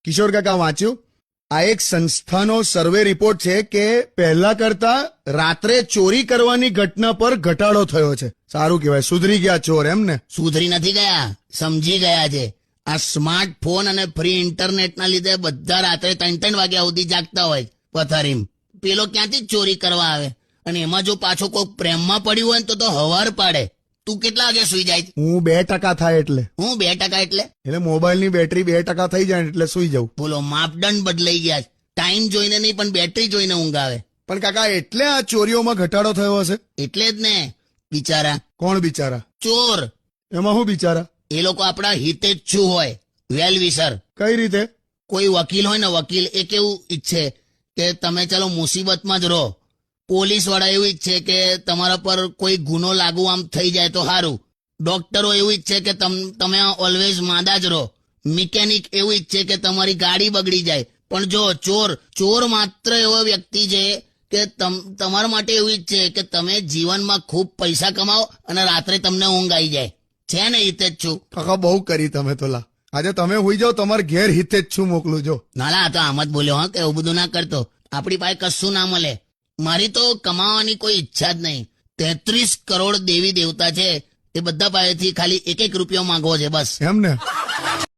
કિશોર કાકા વાંચ્યું, આ એક સંસ્થાનો સર્વે રિપોર્ટ છે કે પહેલા કરતા રાત્રે ચોરી કરવાની ઘટના પર ઘટાડો થયો છે. સારું કહેવાય, સુધરી ગયા ચોર એમ ને? સુધરી નથી ગયા, સમજી ગયા છે. આ સ્માર્ટફોન અને ફ્રી ઇન્ટરનેટના લીધે બધા રાત્રે 3-3 વાગ્યા સુધી જાગતા હોય પથારીમ. પેલો ક્યાંથી ચોરી કરવા આવે? અને એમાં જો પાછો કોઈ પ્રેમમાં પડ્યું હોય ને તો હવાર પાડે. તું કેટલા વાગે સુઈ જાય? હું 2% થાય એટલે. હું 2% એટલે મોબાઈલની બેટરી 2% થઈ જાય એટલે સુઈ જાઉં. બોલો, માપદંડ બદલાઈ ગયા. ટાઈમ જોઈને નહીં પણ બેટરી જોઈને ઊંઘ આવે. પણ કાકા એટલે આ ચોરીઓમાં ઘટાડો થયો હશે? એટલે જ ને. બિચારા. કોણ બિચારા? ચોર. એમાં હું બિચારા? એ લોકો આપણા હિતેચ્છુ હોય, વેલ વિશર. કઈ રીતે? કોઈ વકીલ હોય ને, વકીલ એ કેવું ઈચ્છે કે તમે ચાલો મુસીબતમાં જ રહો. પોલીસ વાળા એવું ઈચ્છે કે તમારા પર કોઈ ગુનો લાગુ આમ થઈ જાય તો સારું. ડોક્ટરો એવું ઈચ્છે કે તમે ઓલવેઝ માંદા જ રહો. મિકેનિક એવું ઈચ્છે કે તમારી ગાડી બગડી જાય. પણ જો ચોર માત્ર એવો વ્યક્તિ છે કે તમારા માટે એવું ઈચ્છે કે તમે જીવનમાં ખૂબ પૈસા કમાઓ અને રાત્રે તમને ઊંઘ આવી જાય. છે ને હિતેચ્છુ? કાકા બહુ કરી તમે તો. લા આજે તમે હોઈ જાઓ, તમારે ઘેર હિતેચ્છુ મોકલું જો. નાલા તો આમ જ બોલ્યો હા, કે એવું બધું ના કરતો. આપણી પાસે કશું ના મળે. મારી તો કમાવાની કોઈ ઈચ્છા જ નહીં. 33 કરોડ દેવી દેવતા છે, એ બધા પાસેથી ખાલી 1-1 રૂપિયો માંગવો છે બસ. એમ ને?